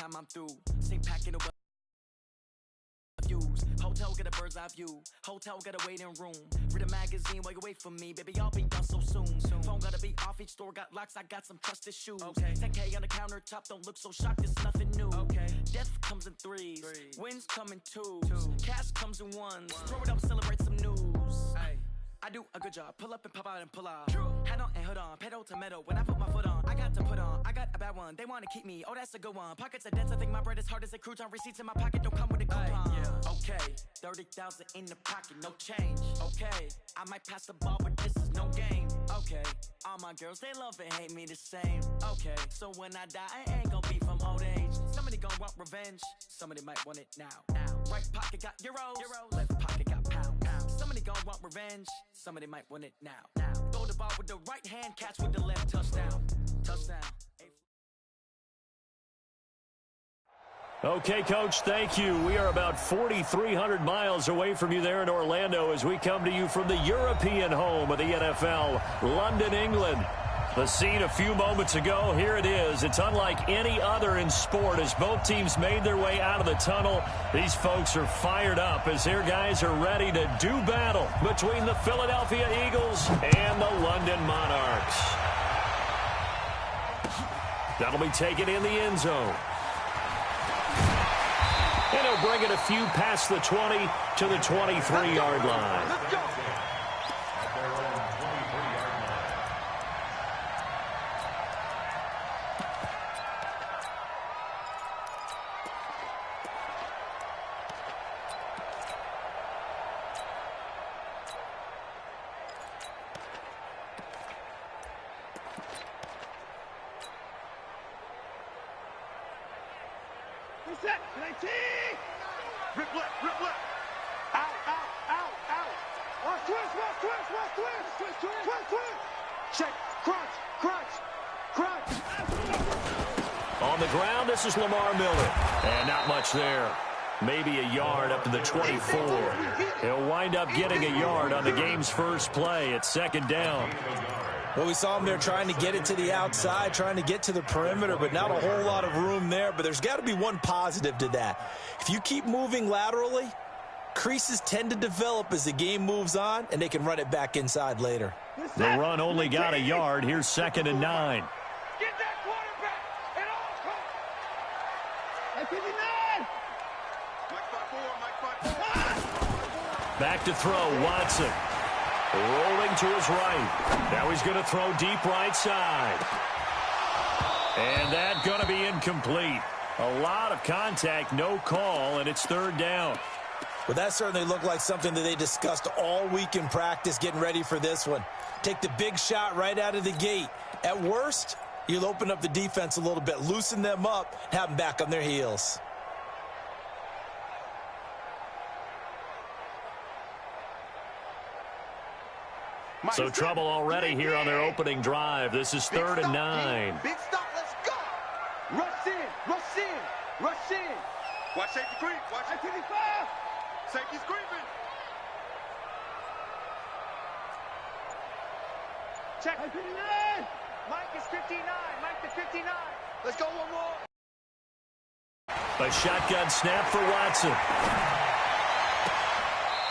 time I'm through. Stay packing away. Hotel get a bird's eye view. Hotel get a waiting room. Read a magazine while you wait for me. Baby, I'll be done so soon. Phone gotta be off. Each store got locks. I got some trusted shoes. 10K on the countertop. Don't look so shocked. It's nothing new. Death comes in threes. Wins come in twos. Cash comes in ones. Throw it up, celebrate some news. I do a good job. Pull up and pop out and pull out. Hat on and hood on. Pedal to metal. When I put my foot on, I got to put on. I got a bad one. They want to keep me. Oh, that's a good one. Pockets are dense. I think my bread is hard as a crouton. Receipts in my pocket don't come with a coupon. Okay, 30,000 in the pocket, no change. Okay, I might pass the ball, but this is no game. Okay, all my girls, they love and hate me the same. Okay, so when I die, I ain't gonna be from old age. Somebody gon' want revenge. Somebody might want it now. Right pocket got euros. Left pocket got pounds. Somebody gon' want revenge. Somebody might want it now. Throw the ball with the right hand, catch with the left. Touchdown. Okay, Coach, thank you. We are about 4,300 miles away from you there in Orlando as we come to you from the European home of the NFL, London, England. The scene a few moments ago, here it is. It's unlike any other in sport as both teams made their way out of the tunnel. These folks are fired up as their guys are ready to do battle between the Philadelphia Eagles and the London Monarchs. That'll be taken in the end zone. And he'll bring it a few past the 20 to the 23-yard line. Let's go. Reset, 19! Rip left, out, watch twist, check, crunch. On the ground, this is Lamar Miller, and not much there. Maybe a yard up to the 24. He'll wind up getting a yard on the game's first play at second down. Well, we saw him there trying to get it to the outside, trying to get to the perimeter, but not a whole lot of room there. But there's got to be one positive to that. If you keep moving laterally, creases tend to develop as the game moves on, and they can run it back inside later. The run only got a yard. Here's 2nd and 9. Get that quarterback at all costs. 59. Mike 5-4. Back to throw, Watson. Rolling to his right. Now he's going to throw deep right side. And that's going to be incomplete. A lot of contact, no call, and it's 3rd down. Well, that certainly looked like something that they discussed all week in practice getting ready for this one. Take the big shot right out of the gate. At worst, you'll open up the defense a little bit, loosen them up, have them back on their heels. So trouble already here on their opening drive. This is 3rd and 9. Big stop, let's go. Rush in. Watch safety creep. Watch 55. Safety's creeping. Check. 59. Mike is 59. Mike to 59. Let's go one more. A shotgun snap for Watson.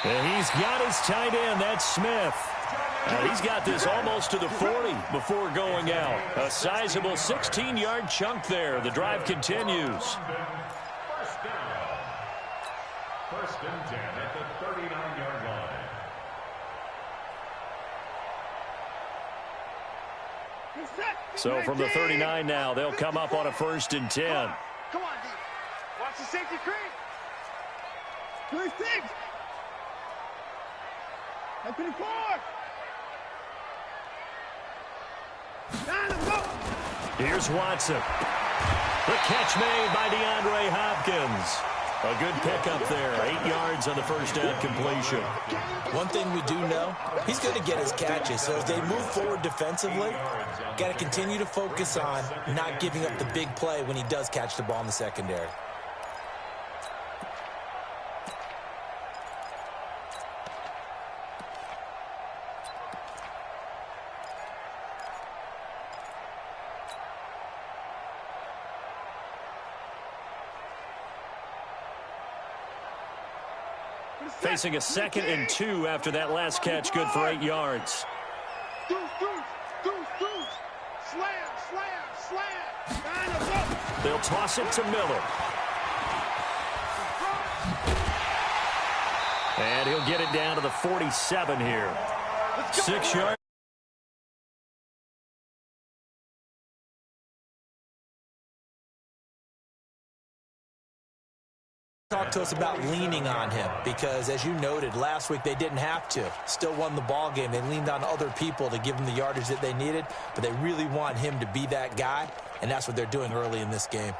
And he's got his tight end. That's Smith. He's got this almost to the 40 before going out. A sizable 16-yard chunk there. The drive continues. First and 10 at the 39-yard line. So from the 39 now, they'll come up on a 1st and 10. Come on, D. Watch the safety creep. 36. 54. Here's Watson. The catch made by DeAndre Hopkins. A good pickup there. 8 yards on the first down completion. One thing we do know, he's going to get his catches. So as they move forward defensively, got to continue to focus on not giving up the big play when he does catch the ball in the secondary. Facing a 2nd and 2 after that last catch, good for 8 yards. Deuce. Slam. They'll toss it to Miller. And he'll get it down to the 47 here. 6 yards. Talk to us about leaning on him, because as you noted, last week they didn't have to. Still won the ball game. They leaned on other people to give them the yardage that they needed, but they really want him to be that guy, and that's what they're doing early in this game.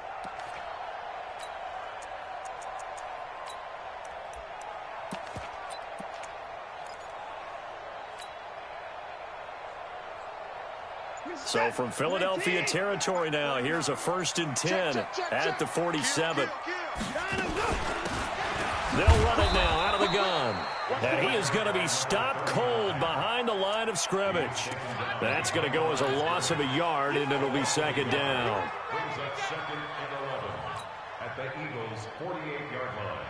So from Philadelphia territory now, here's a 1st and 10 at the 47. They'll run it now out of the gun. And he is going to be stopped cold behind the line of scrimmage. That's going to go as a loss of a yard, and it'll be 2nd down. Brings up 2nd and 11 at the Eagles' 48-yard line.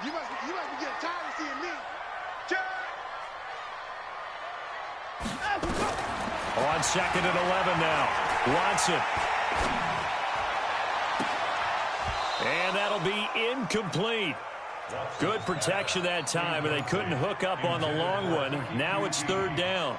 You must be getting tired of seeing me. On 2nd and 11 now. Watson. And that'll be incomplete. Good protection that time, and they couldn't hook up on the long one. Now it's 3rd down.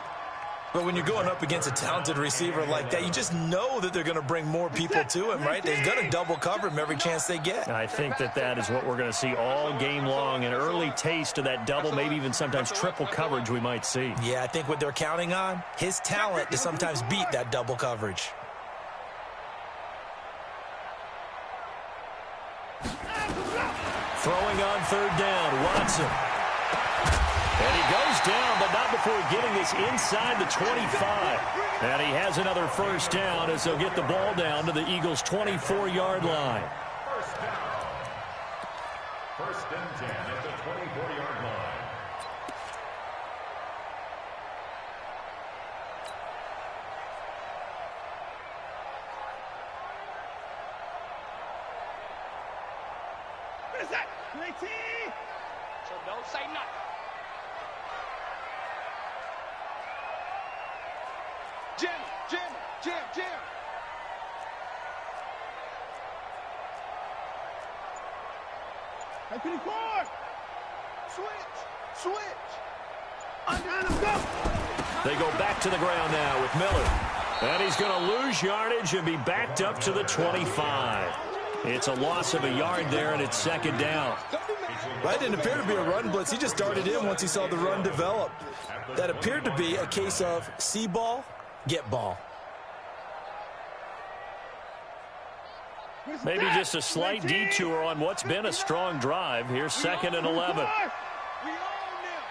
But when you're going up against a talented receiver like that, you just know that they're going to bring more people to him, right? They're going to double cover him every chance they get. I think that is what we're going to see all game long. An early taste of that double, maybe even sometimes triple coverage we might see. Yeah, I think what they're counting on, his talent to sometimes beat that double coverage. Throwing on 3rd down, Watson. And he goes down, but not before getting this inside the 25. And he has another 1st down as they'll get the ball down to the Eagles' 24-yard line. 1st and 10 at the 24-yard line. What is that? 19! So don't say nothing. Jim. 24. Switch. They go back to the ground now with Miller. And he's going to lose yardage and be backed up to the 25. It's a loss of a yard there, and it's 2nd down. That didn't appear to be a run blitz. He just darted in once he saw the run develop. That appeared to be a case of see ball, get ball. Maybe just a slight detour on what's been a strong drive. Here's 2nd and 11. We own them.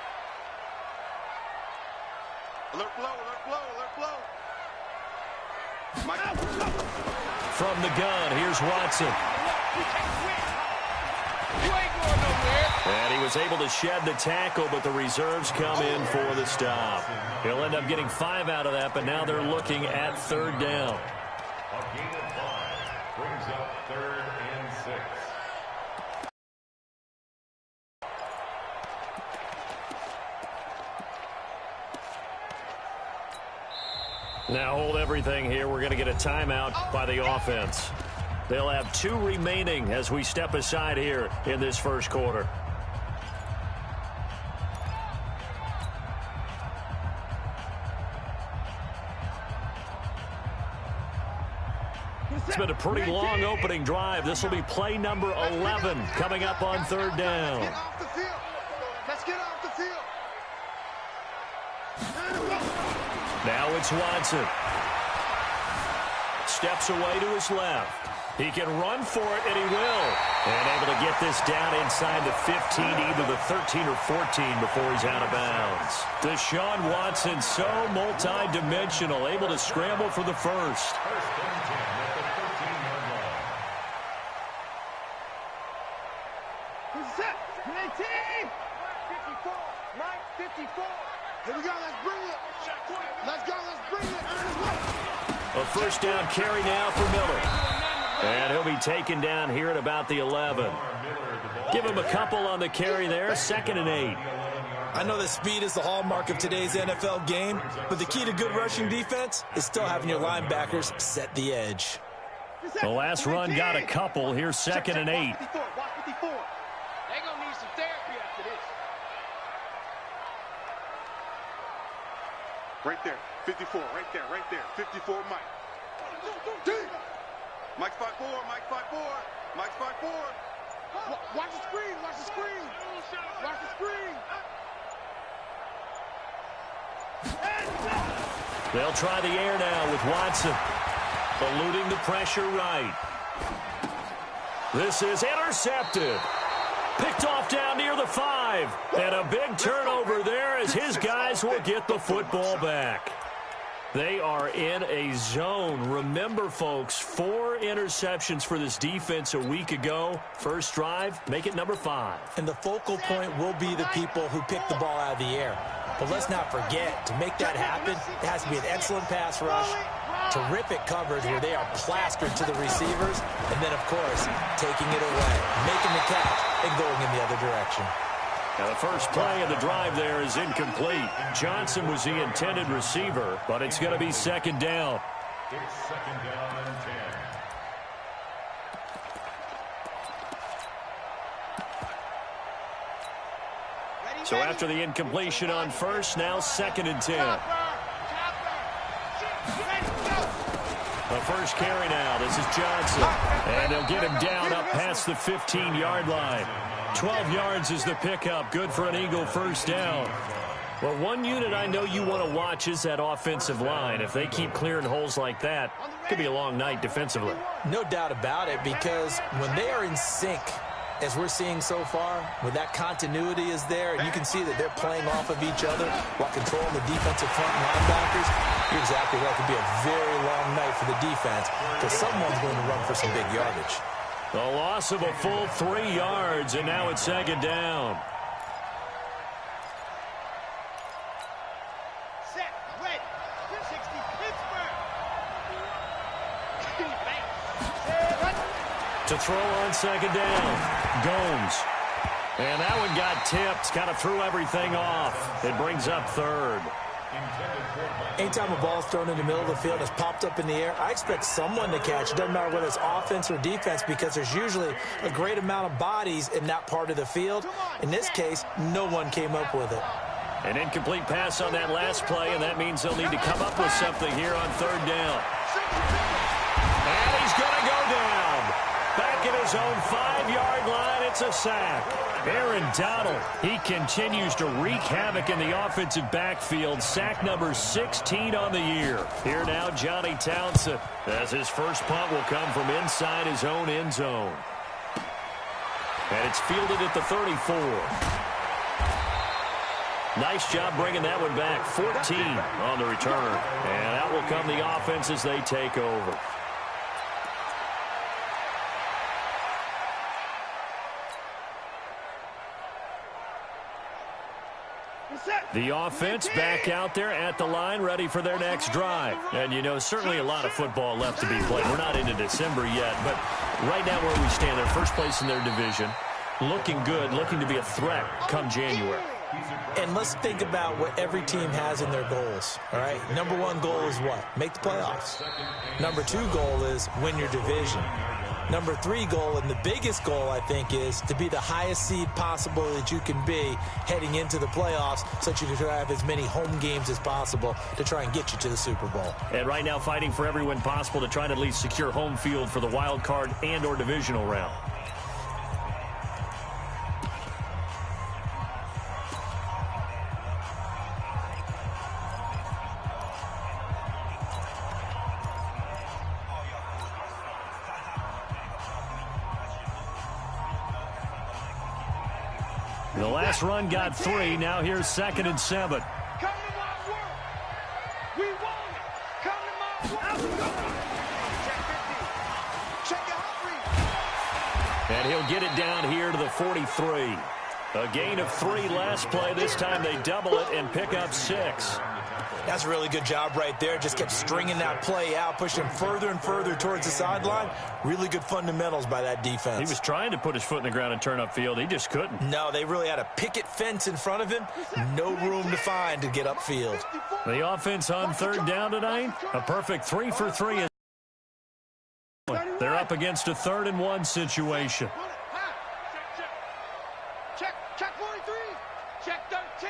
Alert blow. From the gun, here's Watson. You ain't going nowhere. And he was able to shed the tackle, but the reserves come in for the stop. He'll end up getting 5 out of that, but now they're looking at 3rd down. A gain of 5 brings up 3rd and 6. Now hold everything here. We're going to get a timeout by the offense. They'll have 2 remaining as we step aside here in this 1st quarter. It's been a pretty long opening drive. This will be play number 11 coming up on 3rd down. Get off the field. Let's get off the field. Now it's Watson. Steps away to his left. He can run for it, and he will. And able to get this down inside the 15, either the 13 or 14 before he's out of bounds. Deshaun Watson, so multi-dimensional, able to scramble for the 1st. 1st and 10 at the 13-yard line. Who's that? 19! 54. Here we go. Let's bring it. Let's go. Let's bring it. A first down carry now for Miller. And he'll be taken down here at about the 11. Give him a couple on the carry there, 2nd and 8. I know that speed is the hallmark of today's NFL game, but the key to good rushing defense is still having your linebackers set the edge. The last run got a couple. Here's 2nd and 8. They're going to need some therapy after this. Right there. 54. Right there. 54, Mike. Mike spot 4. Mike spot 4. Watch the screen. Watch the screen. They'll try the air now with Watson. Eluding the pressure right. This is intercepted. Picked off down near the 5. And a big turnover there as his guys will get the football back. They are in a zone. Remember, folks, 4 interceptions for this defense a week ago. First drive, make it number 5. And the focal point will be the people who pick the ball out of the air. But let's not forget, to make that happen, it has to be an excellent pass rush, terrific coverage where they are plastered to the receivers, and then, of course, taking it away, making the catch, and going in the other direction. Now, the first play of the drive there is incomplete. Johnson was the intended receiver, but it's going to be 2nd down. It's 2nd down and 10. So after the incompletion on first, now 2nd and 10. The first carry now. This is Johnson. And they'll get him down up past the 15-yard line. 12 yards is the pickup. Good for an Eagle first down. Well, one unit I know you want to watch is that offensive line. If they keep clearing holes like that, it could be a long night defensively. No doubt about it, because when they are in sync, as we're seeing so far, when that continuity is there, and you can see that they're playing off of each other while controlling the defensive front and linebackers, you're exactly right. It could be a very long night for the defense because someone's going to run for some big yardage. The loss of a full 3 yards, and now it's 2nd down. Set, ready, 360 Pittsburgh. To throw on 2nd down, Gomes. And that one got tipped, kind of threw everything off. It brings up 3rd. Anytime a ball's thrown in the middle of the field and it's popped up in the air, I expect someone to catch. It doesn't matter whether it's offense or defense because there's usually a great amount of bodies in that part of the field. In this case, no one came up with it. An incomplete pass on that last play, and that means they'll need to come up with something here on 3rd down. And he's going to go down. Back at his own 5-yard line, it's a sack. Aaron Donald, he continues to wreak havoc in the offensive backfield. Sack number 16 on the year. Here now, Johnny Townsend, as his first punt will come from inside his own end zone. And it's fielded at the 34. Nice job bringing that one back. 14 on the return. And out will come the offense as they take over. The offense back out there at the line, ready for their next drive. And, you know, certainly a lot of football left to be played. We're not into December yet, but right now where we stand, they're first place in their division. Looking good, looking to be a threat come January. And let's think about what every team has in their goals, all right? Number 1 goal is what? Make the playoffs. Number 2 goal is win your division. Number 3 goal, and the biggest goal, I think, is to be the highest seed possible that you can be heading into the playoffs so that you can have as many home games as possible to try and get you to the Super Bowl. And right now fighting for every win possible to try to at least secure home field for the wild card and or divisional round. The last run got 3. Now here's 2nd and 7. Come to my work. We want it. Come to my work. Check 50. Check your heart rate. And he'll get it down here to the 43. A gain of 3 last play. This time they double it and pick up 6. That's a really good job right there. Just kept stringing that play out, pushing further and further towards the sideline. Really good fundamentals by that defense. He was trying to put his foot in the ground and turn upfield. He just couldn't. No, they really had a picket fence in front of him. No room to find to get upfield. The offense on third down tonight, a perfect 3 for 3. They're up against a 3rd and 1 situation. Check 43. Check 13.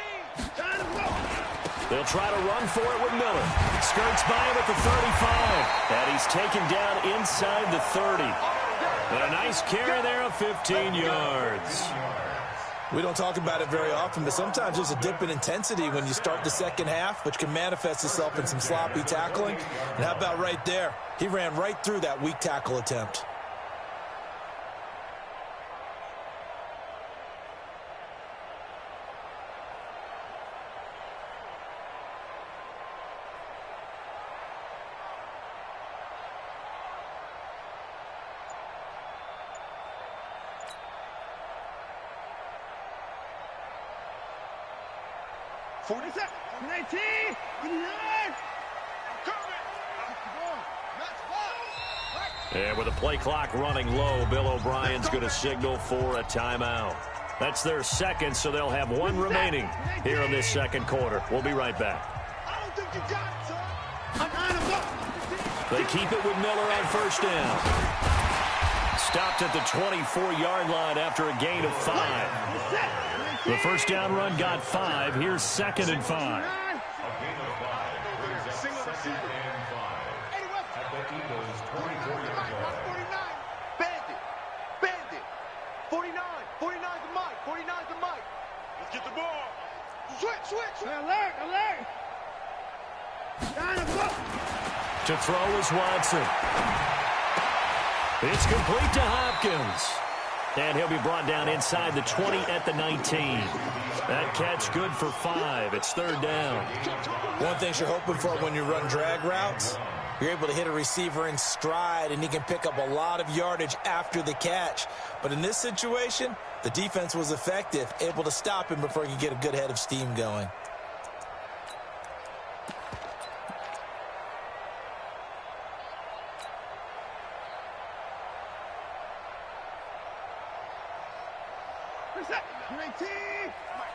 They'll try to run for it with Miller. Skirts by him at the 35. And he's taken down inside the 30. And a nice carry there of 15 yards. We don't talk about it very often, but sometimes there's a dip in intensity when you start the second half, which can manifest itself in some sloppy tackling. And how about right there? He ran right through that weak tackle attempt. And with the play clock running low, Bill O'Brien's going to signal for a timeout. That's their second, so they'll have one remaining here in this second quarter. We'll be right back. I don't think you got it, son. They keep it with Miller on first down. Stopped at the 24-yard line after a gain of 5. The first down run got 5. Here's 2nd and 5. Bandit. 49 the mic. 49 the mic. Let's get the ball. Switch. Alert. To throw is Watson. It's complete to Hopkins. And he'll be brought down inside the 20 at the 19. That catch good for 5. It's 3rd down. One thing you're hoping for when you run drag routes, you're able to hit a receiver in stride, and he can pick up a lot of yardage after the catch. But in this situation, the defense was effective, able to stop him before he could get a good head of steam going.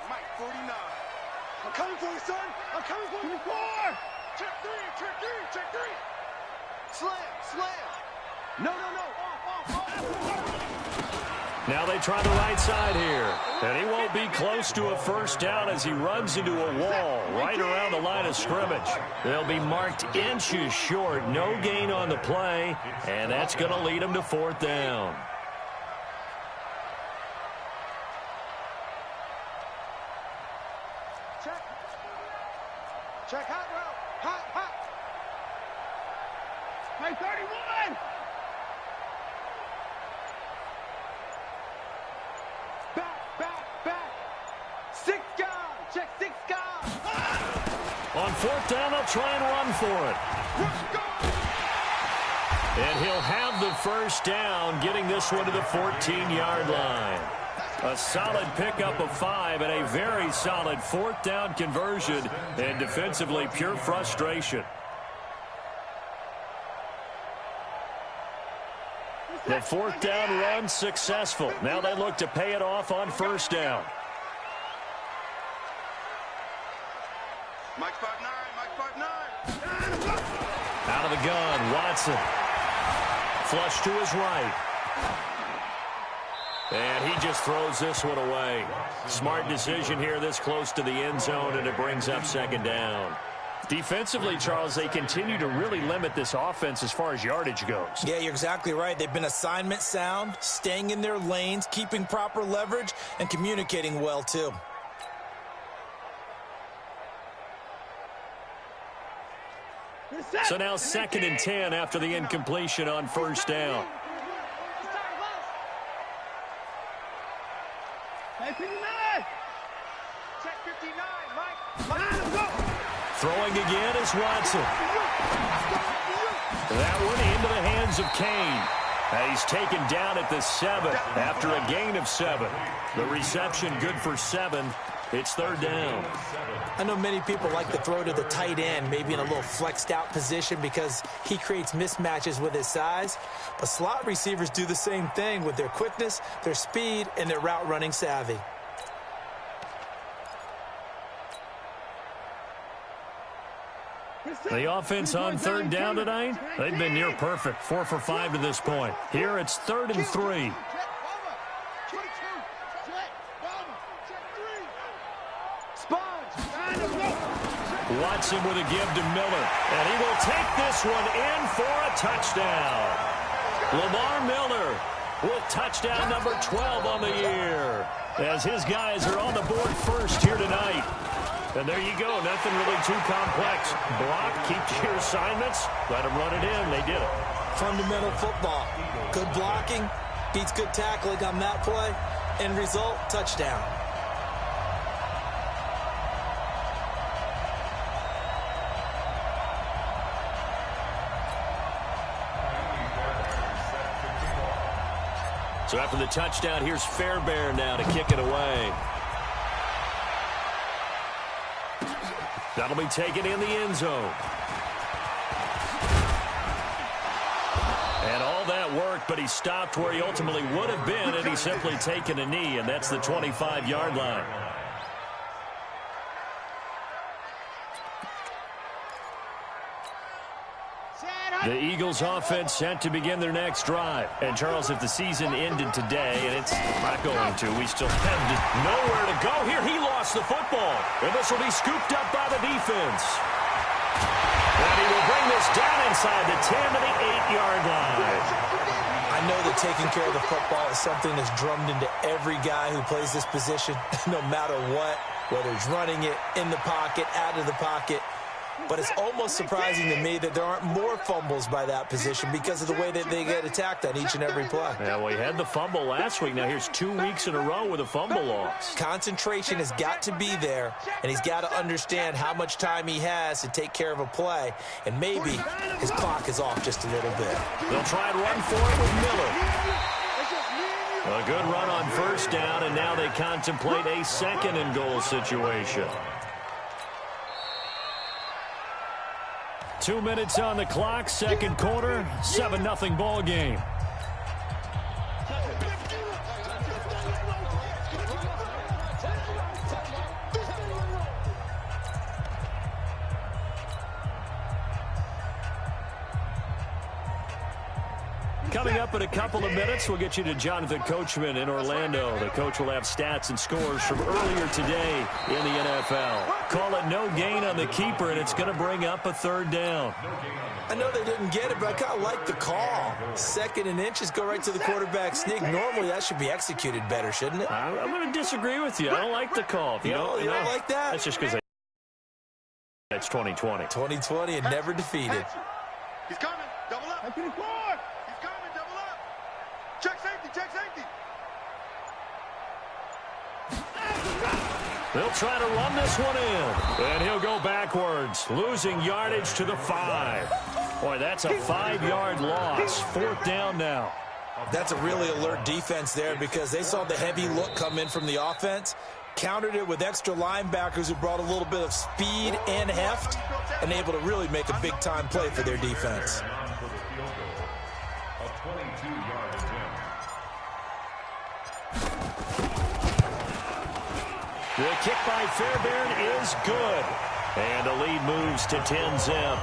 Mike, 49. I'm coming for you, son. I'm coming for you. 4. Check 3. Slam. No. Off. Now they try the right side here. And he won't be close to a first down as he runs into a wall right around the line of scrimmage. They'll be marked inches short. No gain on the play. And that's going to lead him to 4th down. Check hot route. Hot. Mike 31. Back. 6 guys. Check 6 guys. On 4th down, they'll try and run for it. And he'll have the first down, getting this one to the 14-yard line. A solid pickup of 5 and a very solid 4th down conversion, and defensively pure frustration. The 4th down run successful. Now they look to pay it off on first down. Mike 5'9". Out of the gun, Watson. Flush to his right. And he just throws this one away. Smart decision here this close to the end zone, and it brings up 2nd down. Defensively, Charles, they continue to really limit this offense as far as yardage goes. Yeah, you're exactly right. They've been assignment sound, staying in their lanes, keeping proper leverage, and communicating well, too. So now 2nd and 10 after the incompletion on first down. Check 59, Mike. Throwing again is Watson. That one into the hands of Kane. He's taken down at the 7 after a gain of 7. The reception good for 7. It's third down. I know many people like to throw to the tight end, maybe in a little flexed out position because he creates mismatches with his size. But slot receivers do the same thing with their quickness, their speed, and their route running savvy. The offense on third down tonight, they've been near perfect, 4 for 5 to this point. Here it's 3rd and 3. Watson with a give to Miller, and he will take this one in for a touchdown. Lamar Miller with touchdown number 12 on the year, as his guys are on the board first here tonight. And there you go, nothing really too complex. Block, keep your assignments, let them run it in. They did it. Fundamental football. Good blocking beats good tackling on that play. End result, touchdown. So after the touchdown, here's Fairbairn now to kick it away. That'll be taken in the end zone. And all that work, but he stopped where he ultimately would have been had he simply taken a knee, and that's the 25-yard line. The Eagles offense set to begin their next drive. And, Charles, if the season ended today, and it's not going to, we still have nowhere to go here. He lost the football. And this will be scooped up by the defense. And he will bring this down inside the 10 to the 8-yard line. I know that taking care of the football is something that's drummed into every guy who plays this position, no matter what, whether it's running it, in the pocket, out of the pocket. But it's almost surprising to me that there aren't more fumbles by that position because of the way that they get attacked on each and every play. Yeah, well, he had the fumble last week. Now here's 2 weeks in a row with a fumble loss. Concentration has got to be there, and he's got to understand how much time he has to take care of a play, and maybe his clock is off just a little bit. They'll try and run for it with Miller. A good run on first down, and now they contemplate a second and goal situation. 2 minutes on the clock, second quarter, 7-0 ball game. Coming up in a couple of minutes, we'll get you to Jonathan Coachman in Orlando. The coach will have stats and scores from earlier today in the NFL. Call it no gain on the keeper, and it's going to bring up a third down. I know they didn't get it, but I kind of like the call. 2nd and inches, go right to the quarterback sneak. Normally, that should be executed better, shouldn't it? I'm going to disagree with you. I don't like the call. You don't like that? That's just because it's 2020. 2020 and never defeated. He's coming. Double up. He's coming. Double up. Check safety. Check safety. They'll try to run this one in. And he'll go backwards, losing yardage to the 5. Boy, that's a 5-yard loss. 4th down now. That's a really alert defense there because they saw the heavy look come in from the offense, countered it with extra linebackers who brought a little bit of speed and heft, and able to really make a big-time play for their defense. The kick by Fairbairn is good. And the lead moves to 10-zip.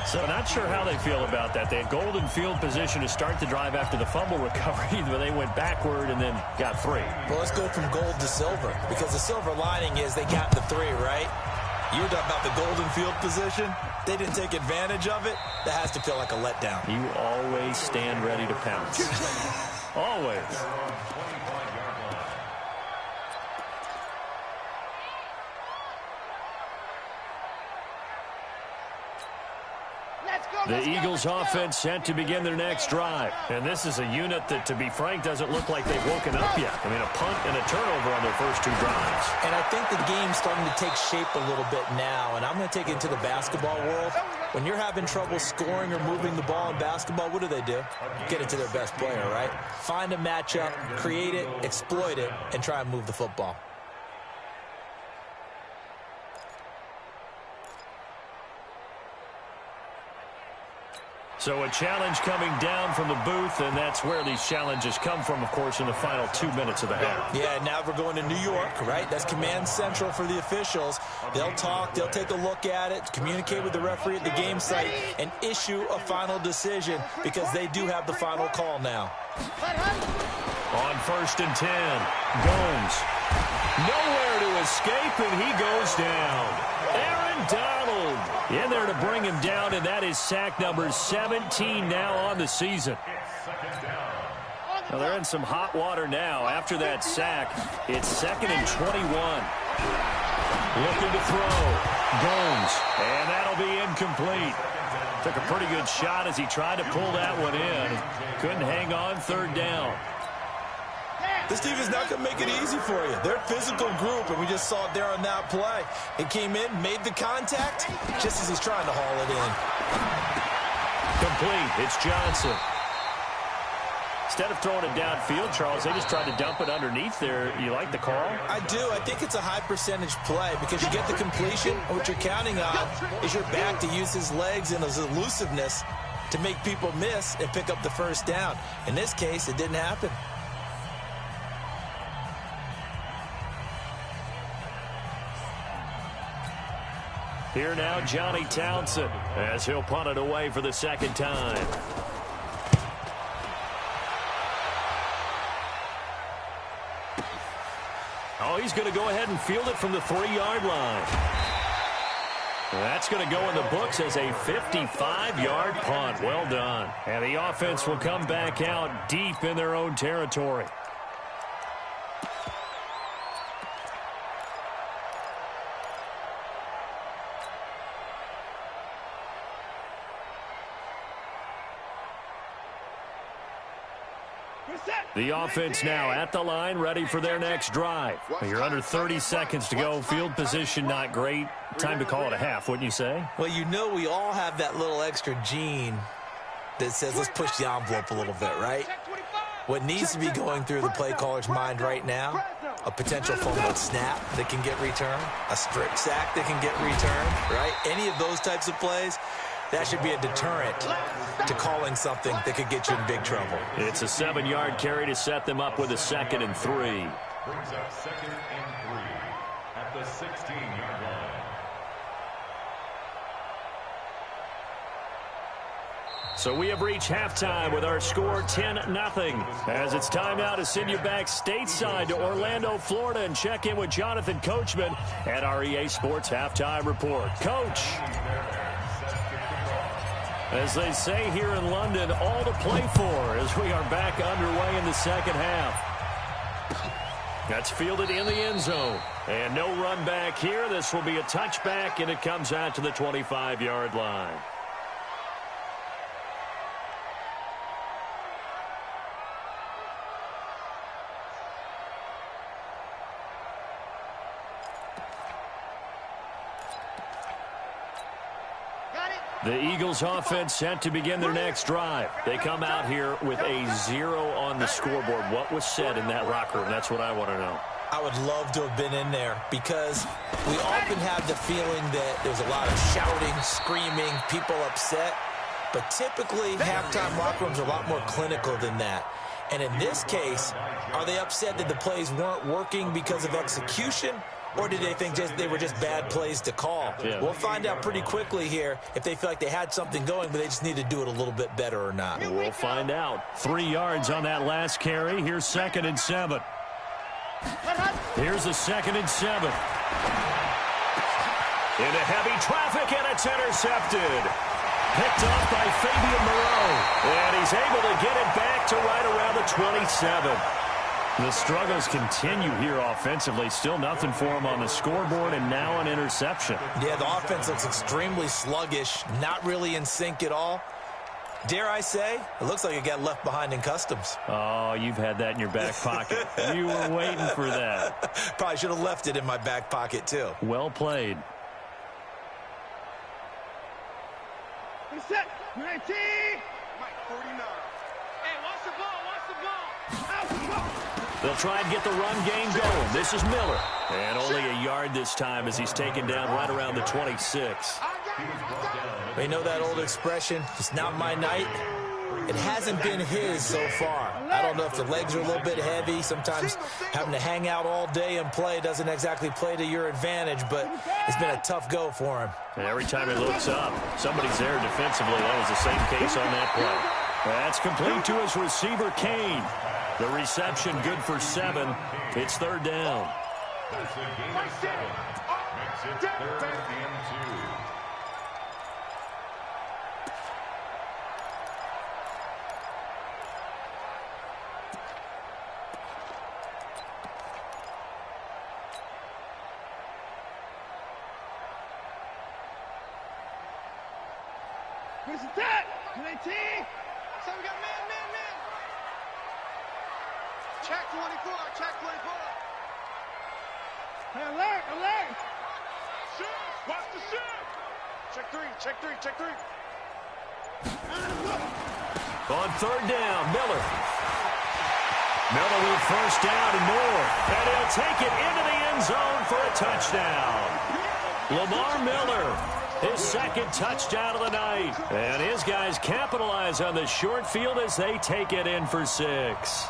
So not sure how they feel about that. They had golden field position to start the drive after the fumble recovery, but they went backward and then got 3. Well, let's go from gold to silver, because the silver lining is they got the 3, right? You were talking about the golden field position. They didn't take advantage of it. That has to feel like a letdown. You always stand ready to pounce. Always. The Eagles offense set to begin their next drive. And this is a unit that, to be frank, doesn't look like they've woken up yet. I mean, a punt and a turnover on their first 2 drives. And I think the game's starting to take shape a little bit now. And I'm going to take it to the basketball world. When you're having trouble scoring or moving the ball in basketball, what do? Get it to their best player, right? Find a matchup, create it, exploit it, and try and move the football. So a challenge coming down from the booth, and that's where these challenges come from, of course, in the final 2 minutes of the half. Yeah, now we're going to New York, right? That's command central for the officials. They'll talk, they'll take a look at it, communicate with the referee at the game site, and issue a final decision because they do have the final call now. On 1st and 10, Gomes. Nowhere to escape, and he goes down. Aaron Donald in there to bring him down, and that is sack number 17 now on the season. Well, they're in some hot water now. After that sack, it's 2nd and 21. Looking to throw. Gomes, and that'll be incomplete. Took a pretty good shot as he tried to pull that one in. Couldn't hang on 3rd down. This team is not going to make it easy for you. They're a physical group, and we just saw it there on that play. It came in, made the contact, just as he's trying to haul it in. Complete. It's Johnson. Instead of throwing it downfield, Charles, they just tried to dump it underneath there. You like the call? I do. I think it's a high-percentage play because you get the completion, and what you're counting on is your back to use his legs and his elusiveness to make people miss and pick up the first down. In this case, it didn't happen. Here now, Johnny Townsend, as he'll punt it away for the 2nd time. Oh, he's going to go ahead and field it from the 3-yard line. That's going to go in the books as a 55-yard punt. Well done. And the offense will come back out deep in their own territory. The offense now at the line, ready for their next drive. You're under 30 seconds to go. Field position not great. Time to call it a half, wouldn't you say? Well, you know we all have that little extra gene that says let's push the envelope a little bit, right? What needs to be going through the play caller's mind right now, a potential fumbled snap that can get returned, a strip sack that can get returned, right? Any of those types of plays, that should be a deterrent to calling something that could get you in big trouble. It's a 7-yard carry to set them up with a 2nd and 3. Brings up 2nd and 3 at the 16-yard line. So we have reached halftime with our score 10-0. As it's time now to send you back stateside to Orlando, Florida, and check in with Jonathan Coachman at our EA Sports Halftime Report. Coach. As they say here in London, all to play for as we are back underway in the 2nd half. That's fielded in the end zone. And no run back here. This will be a touchback, and it comes out to the 25-yard line. The Eagles offense set to begin their next drive. They come out here with a 0 on the scoreboard. What was said in that locker room? That's what I want to know. I would love to have been in there because we often have the feeling that there's a lot of shouting, screaming, people upset. But typically, halftime locker rooms are a lot more clinical than that. And in this case, are they upset that the plays weren't working because of execution? Or did they think they were just bad plays to call? Yeah. We'll find out pretty quickly here if they feel like they had something going, but they just need to do it a little bit better or not. We'll find out. 3 yards on that last carry. Here's 2nd and 7. Here's a 2nd and 7. Into heavy traffic, and it's intercepted. Picked off by Fabian Moreau. And he's able to get it back to right around the 27. The struggles continue here offensively. Still nothing for him on the scoreboard, and now an interception. Yeah, the offense looks extremely sluggish, not really in sync at all. Dare I say, it looks like it got left behind in customs. Oh, you've had that in your back pocket. You were waiting for that. Probably should have left it in my back pocket, too. Well played. Set. 19. Mike, 49. Hey, watch the ball. Watch the ball. Out the ball. They'll try and get the run game going. This is Miller. And only a yard this time as he's taken down right around the 26. They know that old expression, it's not my night. It hasn't been his so far. I don't know if the legs are a little bit heavy. Sometimes having to hang out all day and play doesn't exactly play to your advantage, but it's been a tough go for him. And every time he looks up, somebody's there defensively. That was the same case on that play. That's complete to his receiver, Kane. The reception good for 7. It's third down. That's a gain of 7. Makes it third and 2. Where's the tag? Can I tee? So we got man. Check 24, check 24. Hey, alert. Shoot, watch the shoot. Check 3. On third down, Miller. Miller with first down and more. And he'll take it into the end zone for a touchdown. Lamar Miller, his second touchdown of the night. And his guys capitalize on the short field as they take it in for 6.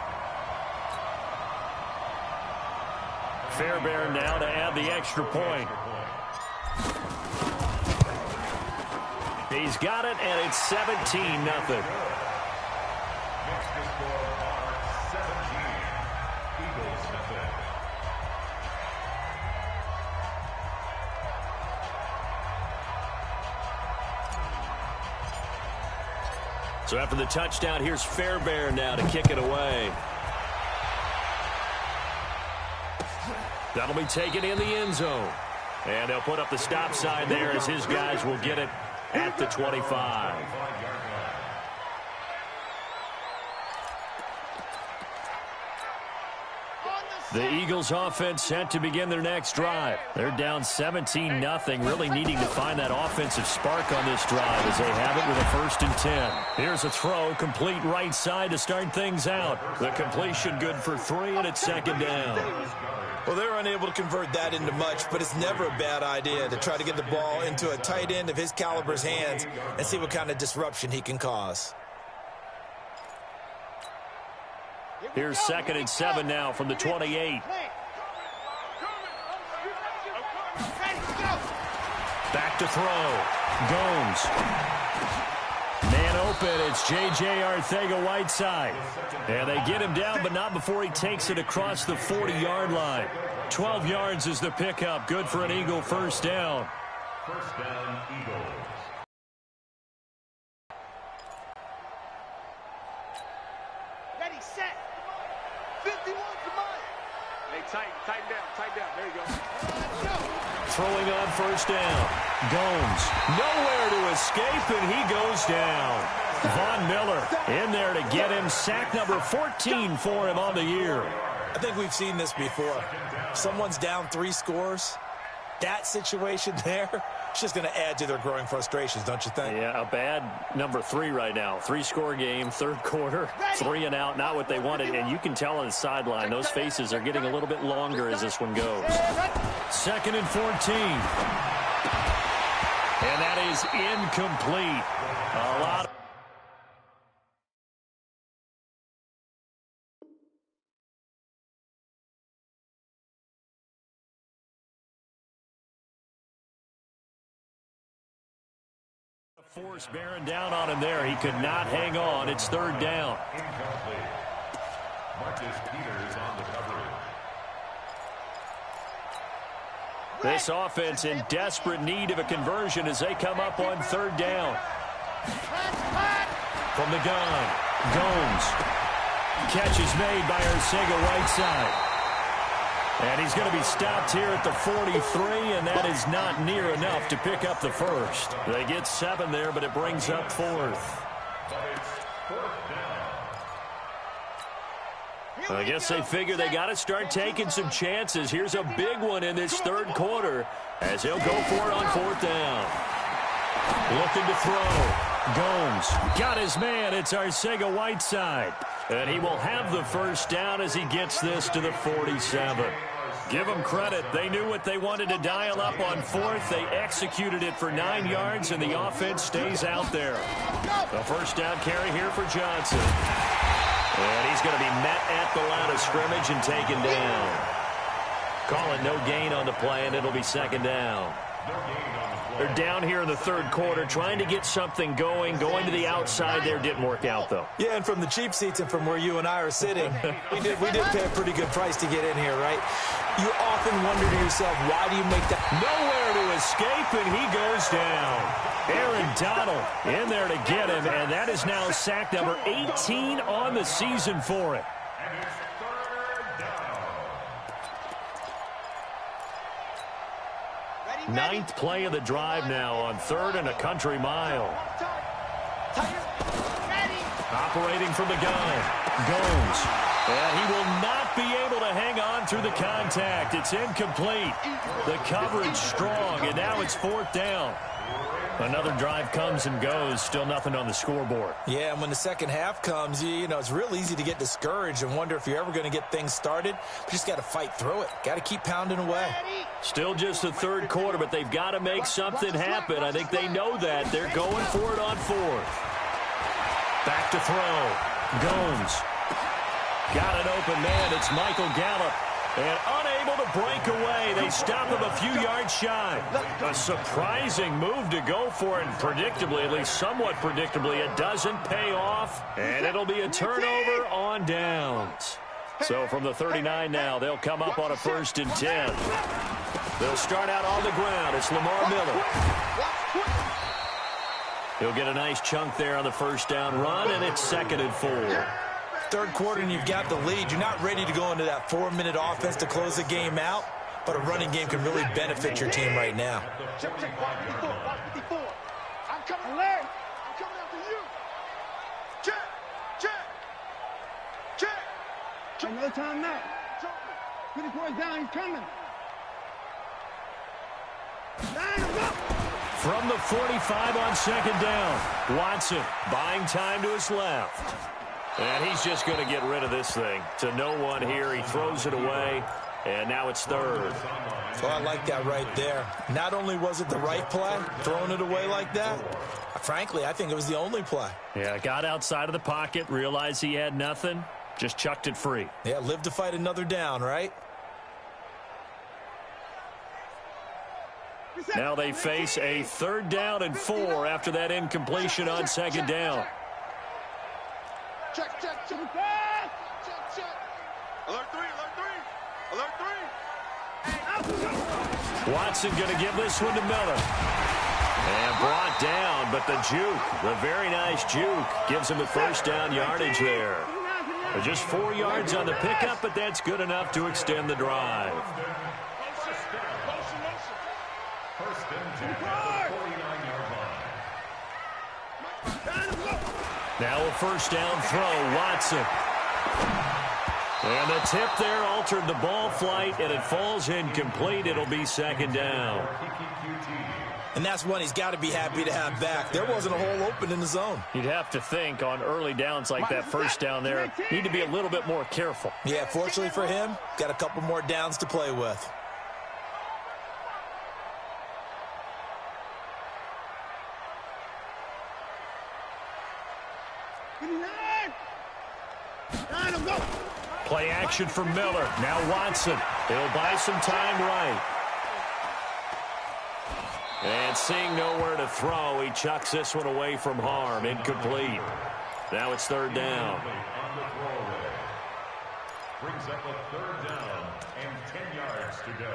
Fairbairn now to add the extra point. He's got it, and it's 17-0. Makes the score 17. Eagles nothing. So after the touchdown, here's Fairbairn now to kick it away. That'll be taken in the end zone. And they'll put up the stop sign there as his guys will get it at the 25. The Eagles offense set to begin their next drive. They're down 17-0, really needing to find that offensive spark on this drive as they have it with a 1st and 10. Here's a throw, complete right side to start things out. The completion good for 3, and it's second down. Well, they're unable to convert that into much, but it's never a bad idea to try to get the ball into a tight end of his caliber's hands and see what kind of disruption he can cause. Here's 2nd and 7 now from the 28. Back to throw. Gomes. Man open. It's J.J. Arcega-Whiteside. And they get him down, but not before he takes it across the 40-yard line. 12 yards is the pickup. Good for an Eagle first down. First down, Eagles. Ready, set. 51 to mine. Hey, tighten down. There you go. Throwing on first down. Gomes. Nowhere to escape, and he goes down. Von Miller in there to get him. Sack number 14 for him on the year. I think we've seen this before. Someone's down 3 scores. That situation there, it's just going to add to their growing frustrations, don't you think? Yeah, a bad number 3 right now. 3-score game, third quarter, 3 and out, not what they wanted. And you can tell on the sideline, those faces are getting a little bit longer as this one goes. 2nd and 14. And that is incomplete. A lot of force bearing down on him there. He could not hang on. It's third down. Incomplete. Marcus Peters on the coverage. This offense in desperate need of a conversion as they come up on third down. From the gun, Gomes. Catch is made by Arcega-Whiteside. And he's going to be stopped here at the 43, and that is not near enough to pick up the first. They get 7 there, but it brings up 4th. I guess they figure they got to start taking some chances. Here's a big one in this third quarter as he'll go for it on 4th down. Looking to throw. Gomes got his man. It's Arcega-Whiteside. And he will have the first down as he gets this to the 47. Give them credit. They knew what they wanted to dial up on fourth. They executed it for 9 yards, and the offense stays out there. The first down carry here for Johnson. And he's going to be met at the line of scrimmage and taken down. Call it no gain on the play, and it'll be second down. They're down here in the third quarter, trying to get something going. Going to the outside there didn't work out, though. Yeah, and from the cheap seats and from where you and I are sitting, we did pay a pretty good price to get in here, right? You often wonder to yourself, why do you make that? Nowhere to escape, and he goes down. Aaron Donald in there to get him, and that is now sack number 18 on the season for him. Ninth play of the drive now on 3rd and a country mile. Operating from the gun. Gomes. And he will not be able to hang on through the contact. It's incomplete. The coverage strong, and now it's 4th down. Another drive comes and goes. Still nothing on the scoreboard. Yeah, and when the second half comes, you know, it's real easy to get discouraged and wonder if you're ever going to get things started. You just got to fight through it. Got to keep pounding away. Still just the third quarter, but they've got to make something happen. I think they know that. They're going for it on 4th. Back to throw. Gomes. Got an open man. It's Michael Gallup. And unable to break away. They stop him a few yards shy. A surprising move to go for it. And predictably, at least somewhat predictably, it doesn't pay off. And it'll be a turnover on downs. So from the 39 now, they'll come up on a 1st and 10. They'll start out on the ground. It's Lamar Miller. He'll get a nice chunk there on the first down run, and it's 2nd and 4. Third quarter and you've got the lead. You're not ready to go into that 4-minute offense to close the game out, but a running game can really benefit your team right now. Check, 54, 54. I'm coming alert. I'm coming after you. Check. Another time now. 54's down, he's coming. Line him up. From the 45 on 2nd down, Watson buying time to his left. And he's just going to get rid of this thing. To no one here. He throws it away, and now it's 3rd. So I like that right there. Not only was it the right play, throwing it away like that, frankly, I think it was the only play. Yeah, got outside of the pocket, realized he had nothing, just chucked it free. Yeah, live to fight another down, right? Now they face a 3rd down and 4 after that incompletion on 2nd down. Check. Alert 3. Watson going to give this one to Miller. And brought down, but the juke, the very nice juke, gives him the first down yardage there. Just 4 yards on the pickup, but that's good enough to extend the drive. First and 10 at the 49-yard line. Now a first down throw, Watson. And the tip there altered the ball flight, and it falls incomplete. It'll be 2nd down. And that's one he's got to be happy to have back. There wasn't a hole open in the zone. You'd have to think on early downs like that first down there, need to be a little bit more careful. Yeah, fortunately for him, got a couple more downs to play with. Play action for Miller. Now Watson. He'll buy some time right. And seeing nowhere to throw, he chucks this one away from harm. Incomplete. Now it's 3rd down. Brings up a 3rd down and 10 yards to go.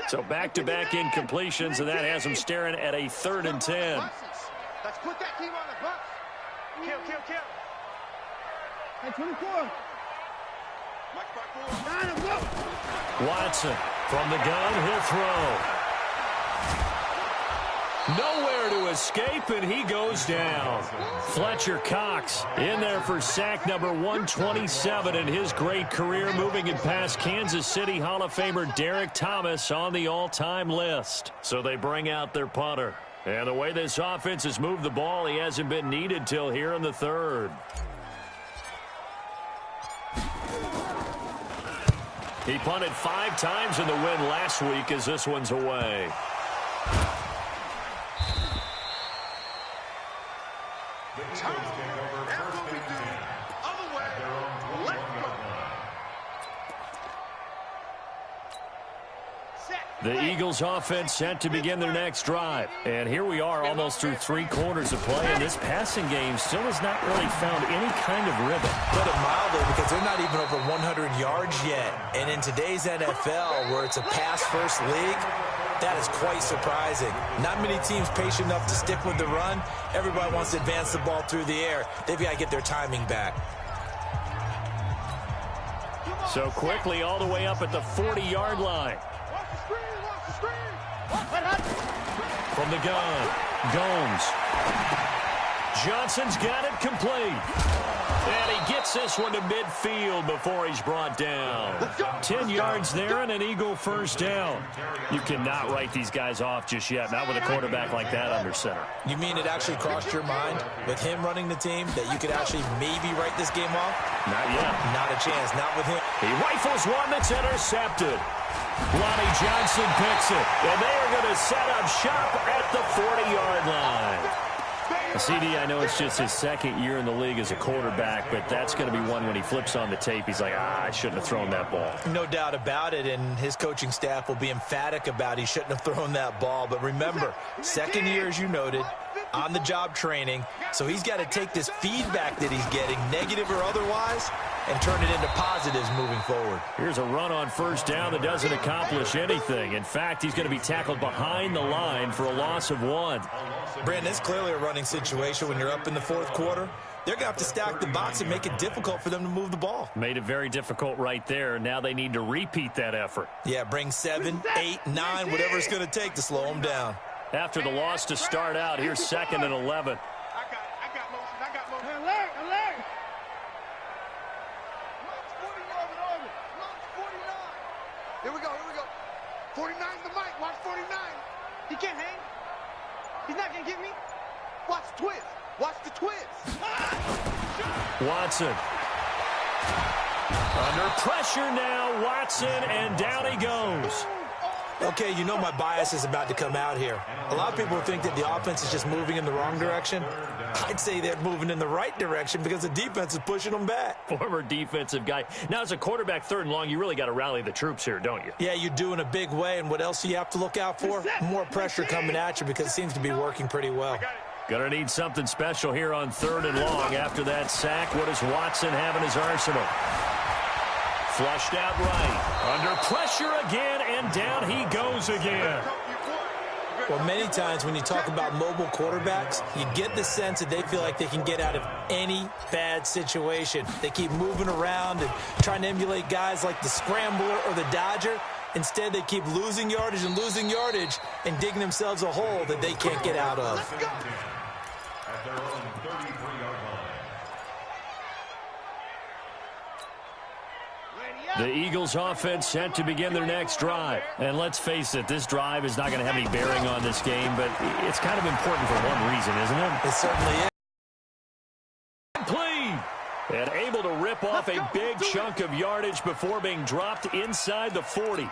So back-to-back incompletions, and that has him staring at a 3rd and 10. Let's put that team on the bus. Kill. Hey, 24. Line him up. Watson from the gun, he'll throw. Nowhere to escape, and he goes down. Fletcher Cox in there for sack number 127 in his great career, moving it past Kansas City Hall of Famer Derek Thomas on the all-time list. So they bring out their punter. And the way this offense has moved the ball, he hasn't been needed till here in the third. He punted 5 times in the win last week as this one's away. The Eagles offense set to begin their next drive. And here we are almost through 3 quarters of play, and this passing game still has not really found any kind of rhythm. Put it mildly, because they're not even over 100 yards yet. And in today's NFL, where it's a pass-first league, that is quite surprising. Not many teams patient enough to stick with the run. Everybody wants to advance the ball through the air. They've got to get their timing back. So quickly all the way up at the 40-yard line. From the gun, Gomes. Johnson's got it complete. And he gets this one to midfield before he's brought down. 10 yards there and an Eagle first down. You cannot write these guys off just yet, not with a quarterback like that under center. You mean it actually crossed your mind with him running the team that you could actually maybe write this game off? Not yet. Not a chance, not with him. He rifles one that's intercepted. Lonnie Johnson picks it, and they are going to set up shop at the 40-yard line. CD, I know it's just his second year in the league as a quarterback, but that's going to be one when he flips on the tape. He's like, I shouldn't have thrown that ball. No doubt about it, and his coaching staff will be emphatic about he shouldn't have thrown that ball. But remember, second year, as you noted, on-the-job training, so he's got to take this feedback that he's getting, negative or otherwise, and turn it into positives moving forward. Here's a run on first down that doesn't accomplish anything. In fact, he's going to be tackled behind the line for a loss of 1. Brandon, it's clearly a running situation when you're up in the fourth quarter. They're going to have to stack the box and make it difficult for them to move the ball. Made it very difficult right there. Now they need to repeat that effort. Yeah, bring 7, 8, 9, whatever it's going to take to slow them down. After the loss to start out, here's 2nd and 11. I got motion. Alert, alert. Here we go. 49's the mic. Watch 49. He can't hang. He's not going to get me. Watch the twist. Watch the twist. Watson. Under pressure now, Watson, and down he goes. Okay, you know my bias is about to come out here. A lot of people think that the offense is just moving in the wrong direction. I'd say they're moving in the right direction because the defense is pushing them back. Former defensive guy. Now, as a quarterback 3rd and long, you really got to rally the troops here, don't you? Yeah, you do in a big way, and what else do you have to look out for? More pressure coming at you because it seems to be working pretty well. Going to need something special here on 3rd and long. After that sack, what does Watson have in his arsenal? Flushed out right. Under pressure again, and down he goes again. Well, many times when you talk about mobile quarterbacks, you get the sense that they feel like they can get out of any bad situation. They keep moving around and trying to emulate guys like the Scrambler or the Dodger. Instead, they keep losing yardage and digging themselves a hole that they can't get out of. At their own 33-yard line. The Eagles offense set to begin their next drive. And let's face it, this drive is not going to have any bearing on this game, but it's kind of important for one reason, isn't it? It certainly is. Complete. And able to rip off a big chunk of yardage before being dropped inside the 40.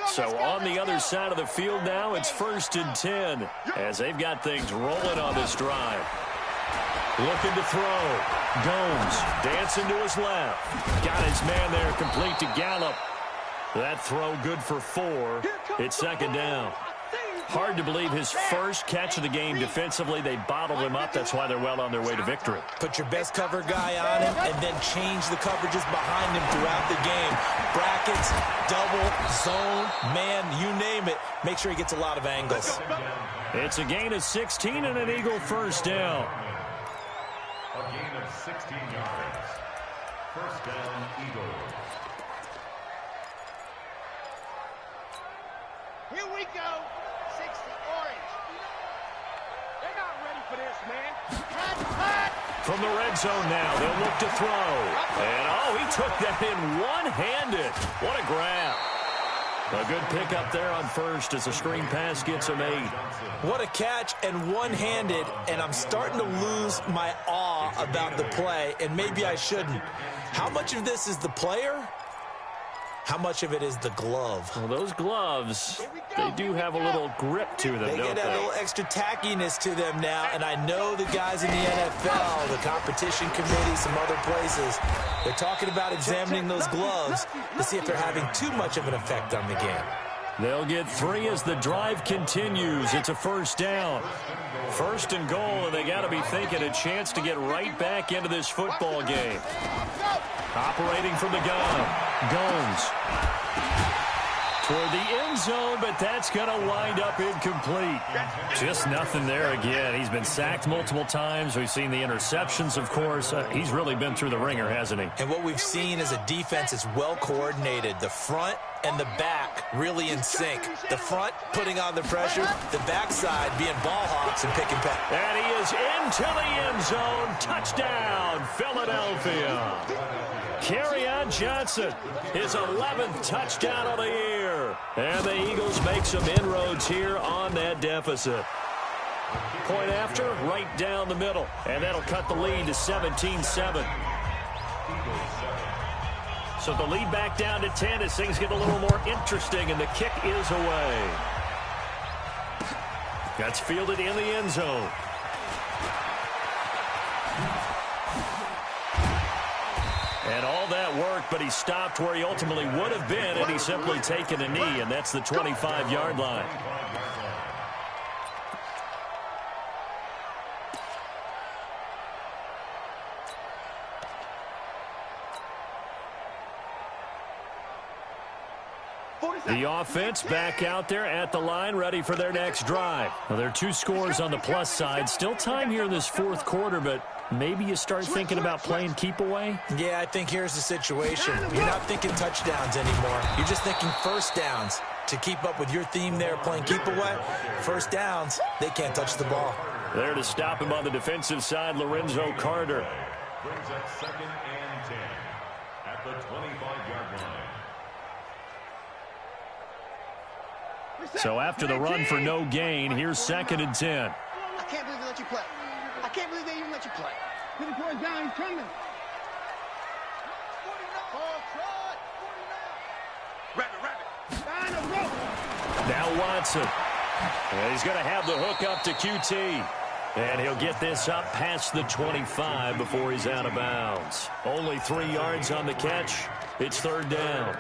So on the other side of the field now, it's 1st and 10 as they've got things rolling on this drive. Looking to throw. Gomes dancing to his left. Got his man there complete to Gallup. That throw good for 4. It's 2nd down. Hard to believe his first catch of the game defensively. They bottled him up. That's why they're well on their way to victory. Put your best cover guy on him and then change the coverages behind him throughout the game. Brackets, double, zone, man, you name it. Make sure he gets a lot of angles. It's a gain of 16 and an Eagle first down. A gain of 16 yards. First down, Eagles. go. 60 orange. They're not ready for this, man. Cut. From the red zone now, they'll look to throw. And, oh, he took that in one-handed. What a grab. A good pickup there on first as a screen pass gets him 8. What a catch and one-handed, and I'm starting to lose my awe about the play, and maybe I shouldn't. How much of this is the player? How much of it is the glove? Well, those gloves, they do have a little grip to them, They don't get that little extra tackiness to them now, and I know the guys in the NFL, the competition committee, some other places, they're talking about examining those gloves to see if they're having too much of an effect on the game. They'll get 3 as the drive continues. It's a first down. First and goal, and they got to be thinking a chance to get right back into this football game. Operating from the gun. Gomes. Toward the end zone, but that's going to wind up incomplete. Just nothing there again. He's been sacked multiple times. We've seen the interceptions, of course. He's really been through the ringer, hasn't he? And what we've seen is a defense that's well coordinated. The front and the back really in sync. The front putting on the pressure, the backside being ball hawks and pick and pack. And he is into the end zone. Touchdown, Philadelphia. Kerryon Johnson, his 11th touchdown of the year. And the Eagles make some inroads here on that deficit. Point after, right down the middle. And that'll cut the lead to 17-7. So the lead back down to 10 as things get a little more interesting, and the kick is away. That's fielded in the end zone. And all that work, but he stopped where he ultimately would have been had he simply taken a knee, and that's the 25-yard line. The offense back out there at the line, ready for their next drive. Well, there are 2 scores on the plus side. Still time here in this fourth quarter, but maybe you start thinking about playing keep away? Yeah, I think here's the situation. You're not thinking touchdowns anymore. You're just thinking first downs. To keep up with your theme there, playing keep away, first downs, they can't touch the ball. There to stop him on the defensive side, Lorenzo Carter. Brings up 2nd and 10 at the 25-yard line. So after the run for no gain, here's 2nd and 10. I can't believe they let you play. I can't believe they even let you play. 54 is down, he's coming. Now Watson. And he's going to have the hook up to QT. And he'll get this up past the 25 before he's out of bounds. Only 3 yards on the catch. It's 3rd down.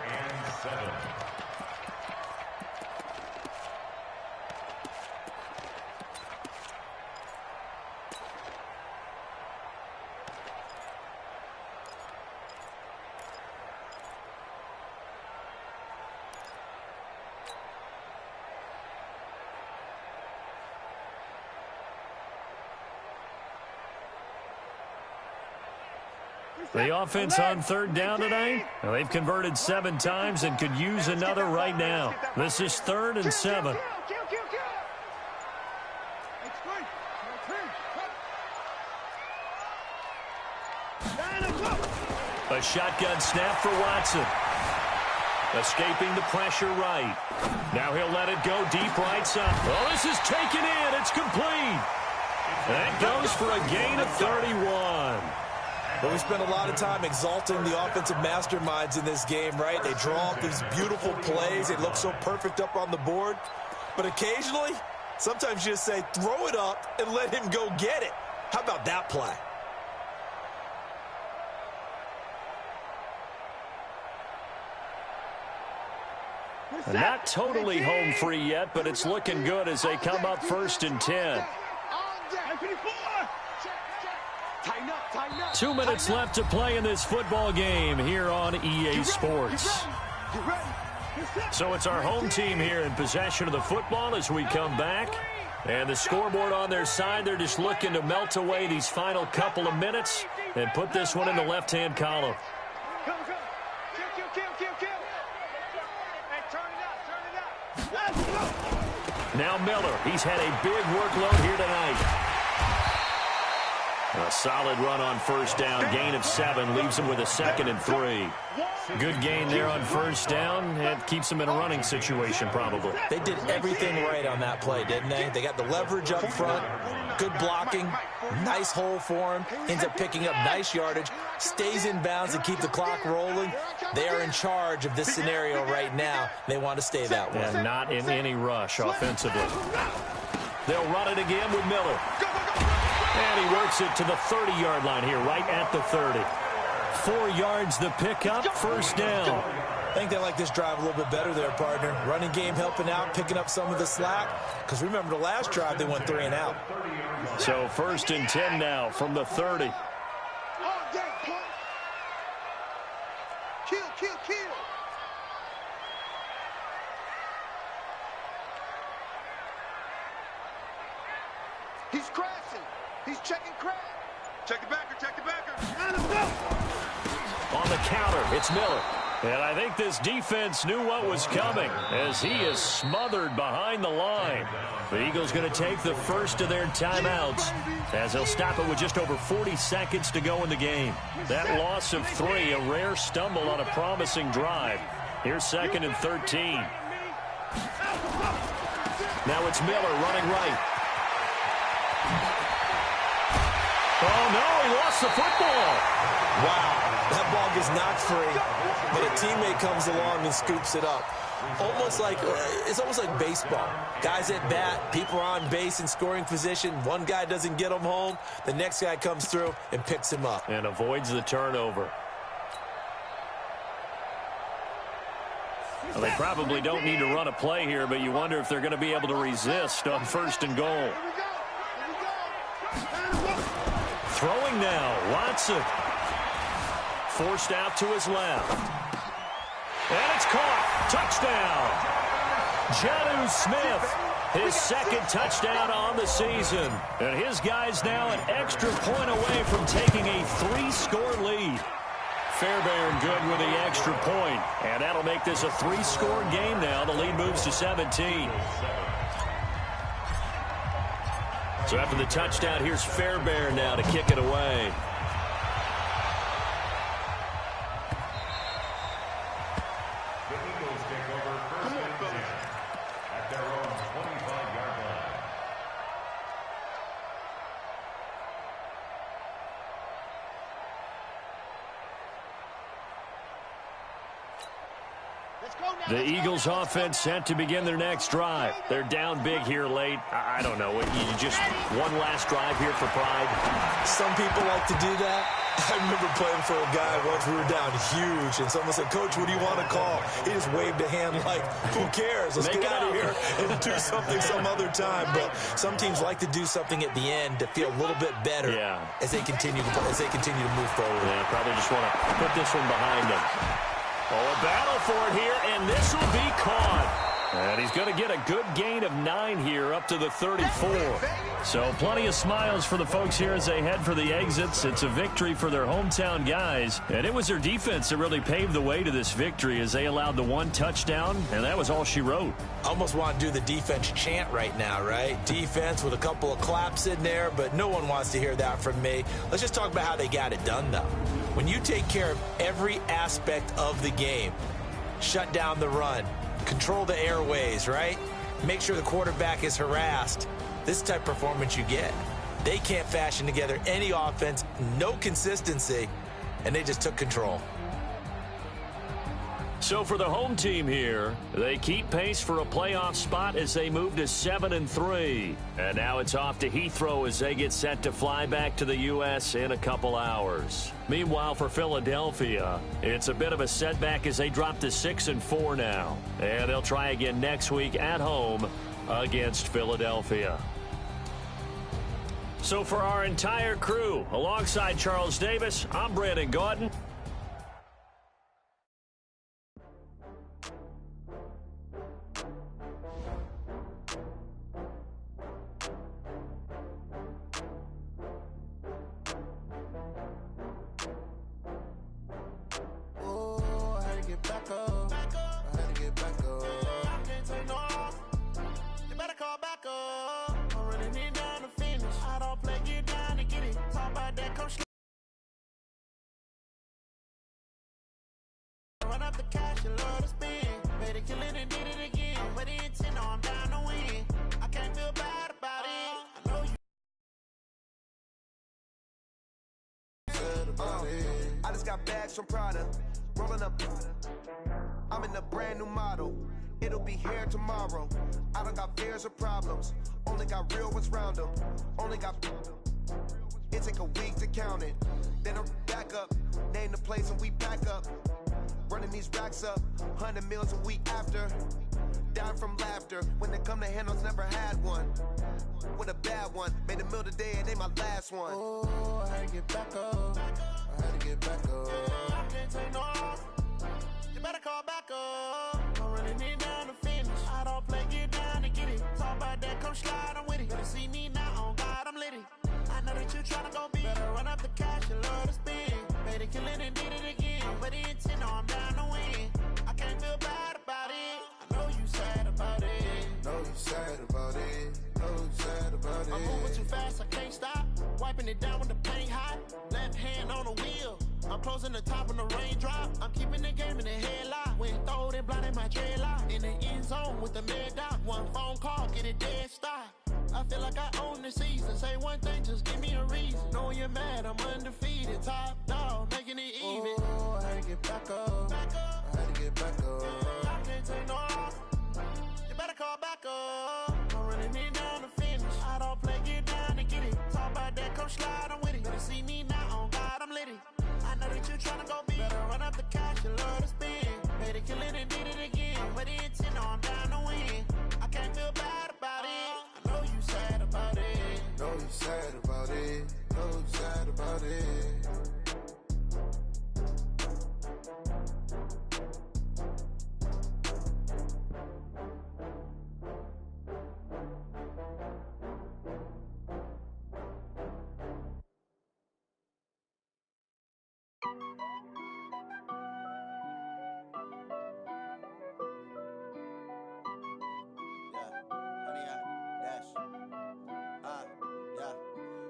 The offense on 3rd down tonight, well, they've converted 7 times and could use another right now. This is 3rd and 7. A shotgun snap for Watson. Escaping the pressure right. Now he'll let it go deep right side. Oh, this is taken in. It's complete. That goes for a gain of 31. But we spent a lot of time exalting the offensive masterminds in this game, right? They draw up these beautiful plays. They look so perfect up on the board. But occasionally, sometimes you just say, throw it up and let him go get it. How about that play? Not totally home free yet, but it's looking good as they come up 1st and 10. 2 minutes left to play in this football game here on EA Sports. So it's our home team here in possession of the football as we come back. And the scoreboard on their side, they're just looking to melt away these final couple of minutes and put this one in the left-hand column. Kill. Hey, turn it up. Let's go. Now Miller. He's had a big workload here tonight. A solid run on first down. Gain of 7 leaves him with a 2nd and 3. Good gain there on first down. It keeps him in a running situation probably. They did everything right on that play, didn't they? They got the leverage up front, good blocking, nice hole for him, ends up picking up nice yardage, stays in bounds and keep the clock rolling. They are in charge of this scenario right now. They want to stay that way. And not in any rush offensively. They'll run it again with Miller. And he works it to the 30-yard line here, right at the 30. 4 yards the pickup, first down. I think they like this drive a little bit better there, partner. Running game helping out, picking up some of the slack. Because remember, the last drive, they went 3 and out. So 1st and 10 now from the 30. Kill, kill, kill. He's crashing. He's checking crash. Check the backer, check the backer. And let's go. On the counter, it's Miller. And I think this defense knew what was coming as he is smothered behind the line. The Eagles going to take the first of their timeouts as they'll stop it with just over 40 seconds to go in the game. That loss of 3, a rare stumble on a promising drive. Here's 2nd and 13. Now it's Miller running right. Oh, no, he lost the football. Wow, that ball gets knocked free, but a teammate comes along and scoops it up. It's almost like baseball. Guys at bat, people are on base in scoring position. One guy doesn't get him home. The next guy comes through and picks him up. And avoids the turnover. Well, they probably don't need to run a play here, but you wonder if they're going to be able to resist on 1st and goal. Throwing now, Watson. Forced out to his left. And it's caught. Touchdown. Jonnu Smith, his 2nd touchdown on the season. And his guys now an extra point away from taking a 3-score lead. Fairbairn good with the extra point. And that'll make this a 3-score game now. The lead moves to 17. So after the touchdown, here's Fairbairn now to kick it away. The Eagles take over first and 10 at their own 25-yard line. The Eagles offense set to begin their next drive. They're down big here late. I don't know. You just one last drive here for pride. Some people like to do that. I remember playing for a guy once. We were down huge, and someone said, "Coach, what do you want to call?" He just waved a hand like, "Who cares? Let's get out of here and do something some other time." But some teams like to do something at the end to feel a little bit better as they continue to move forward. Yeah, probably just want to put this one behind them. Oh, a battle for it here, and this will be caught. And he's going to get a good gain of 9 here up to the 34. So plenty of smiles for the folks here as they head for the exits. It's a victory for their hometown guys. And it was their defense that really paved the way to this victory as they allowed the 1 touchdown, and that was all she wrote. Almost want to do the defense chant right now, right? Defense with a couple of claps in there, but no one wants to hear that from me. Let's just talk about how they got it done, though. When you take care of every aspect of the game, shut down the run, control the airways, right? Make sure the quarterback is harassed. This is the type of performance you get. They can't fashion together any offense, no consistency, and they just took control. So for the home team here, they keep pace for a playoff spot as they move to 7-3. And now it's off to Heathrow as they get set to fly back to the U.S. in a couple hours. Meanwhile, for Philadelphia, it's a bit of a setback as they drop to 6-4 now. And they'll try again next week at home against Philadelphia. So for our entire crew, alongside Charles Davis, I'm Brandon Gaudin. Back up. I had to get back up. I can't take no off. You better call it, kill it, and did it again. But the intent, no, I'm down to win. I can't feel bad about it. I know you. I just got bags from Prada, rolling up. I'm in a brand new model. It'll be here tomorrow. I don't got fears or problems. Only got real ones round them. Only got. It take a week to count it. Then I'm back up. Name the place and we back up. Running these racks up. 100 meals a week after. Dying from laughter. When they come to handles, never had one. With a bad one. Made a meal today and they my last one. Oh, I had to get back up. I had to get back up. I can't take no off. You better call back up. I'm running it down to finish. I don't play, get down to get it. Talk about that, come slide, I'm with it. Better see me now, on God, I'm lit it. I know that you tryna go big. Better run up the cash and love to spend. Made it, kill it, and did it again. But the intent, no, I'm down to win. I can't feel bad about it. I know you sad about it. Know you sad about it. Know you sad about it. I'm moving too fast, I can't stop. Wiping it down with the paint hot. Left hand on the wheel. I'm closing the top when the raindrop. I'm keeping the game in the headlock. When throwed and blinded my dreadlock. In the end zone with the mad dot. One phone call, get it dead stop. I feel like I own the season. Say one thing, just give me a reason. Knowing you're mad, I'm undefeated. Top dog, making it even. Oh, I had to get back up. I had to get back up. I can't take no off. You better call back up. I'm running it down to finish. I don't play, get down to get it. Talk about that, come slide, I'm with it. Better see me now, on God, I'm lit it. I know that you tryna go big. Better run up the cash and love to spend. Made it, kill it, and did it again. But the intent, no, I'm down to win. I can't feel bad about it. I know you sad about it. Know you sad about it. Know you sad about it.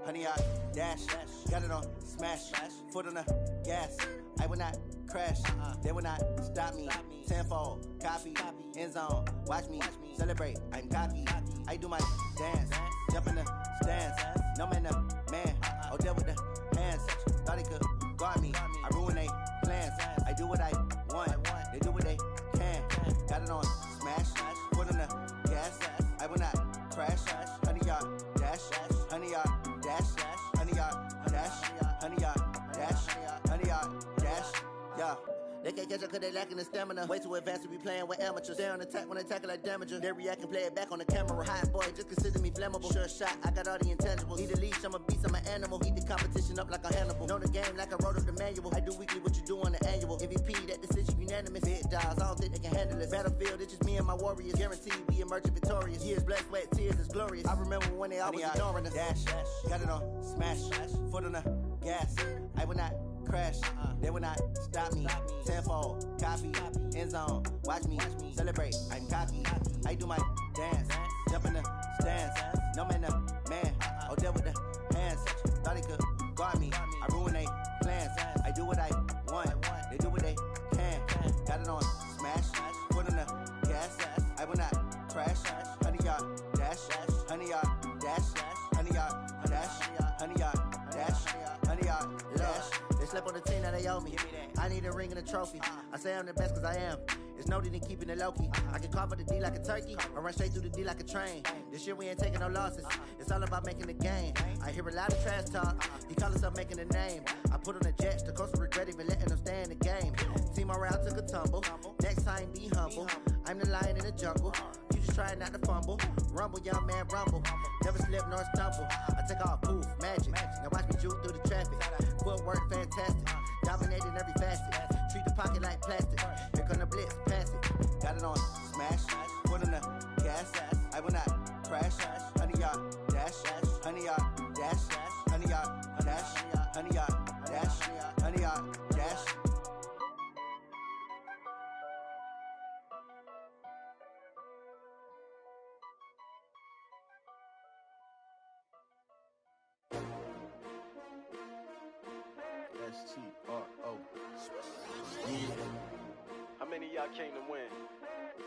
Honey, I dash, got it on smash, foot on the gas. I will not crash, they will not stop me. Tenfold, copy, end zone, watch me celebrate. I'm cocky, I do my dance, jump in the stands. No man, the man, oh, deal with the hands. Thought he could guard me, I ruin they plans. I do what I want, they do what they can. Got it on smash, foot on the gas. I will not crash, honey, y'all dash, honey, y'all dash, honey, y'all dash, honey, y'all dash, honey, y'all dash, yeah. They can't catch up cause they lacking the stamina. Way too advanced to be playing with amateurs. Stay on attack when they tackle like damager. They react and play it back on the camera. Hot boy, just consider me flammable. Sure shot, I got all the intangibles. Need a leash, I'm a beast, I'm an animal. Heat the competition up like a Hannibal. Know the game like I wrote up the manual. I do weekly what you do on the annual. MVP, that decision unanimous. Big dogs, I don't think they can handle it. Battlefield, it's just me and my warriors. Guaranteed we emerging victorious. Years, blood, sweat, tears, it's glorious. I remember when they always ignoring us. Dash, got it on smash, foot on the gas. I will not crash, they will not stop me. Tenfold, copy, end zone, watch me celebrate. I'm cocky, I do my dance, jump in the stands. No man, the man, oh, deal with the hands. Thought he could guard me, I ruin they plans. I do what I want, they do what they can. Got it on smash, foot on the gas. I will not crash, honey, y'all dash, honey, y'all dash, honey, y'all dash, honey, y'all dash, honey, y'all dash. They slept on the team, now they owe me. I need a ring and a trophy. I say I'm the best cause I am. It's no need in keeping it low-key. I can carve up the D like a turkey, or run straight through the D like a train. This year we ain't taking no losses. It's all about making the game. I hear a lot of trash talk. He call himself making a name. I put on the Jets, the coach will regret even letting them stay in the game. Team morale took a tumble. Next time be humble. I'm the lion in the jungle. You just try not to fumble. Rumble, young man, rumble. Never slip nor stumble. I take off, poof, magic. Now watch me juke through the traffic. Footwork fantastic. Dominating every facet. Treat the pocket like plastic. Here come the blitz, pass it. Got it on smash. Foot on the gas. I will not crash. Honey, y'all dash. Honey, y'all dash. Honey, y'all dash. Honey, y'all dash. Honey, y'all dash. STRO. Yeah. How many of y'all came to win?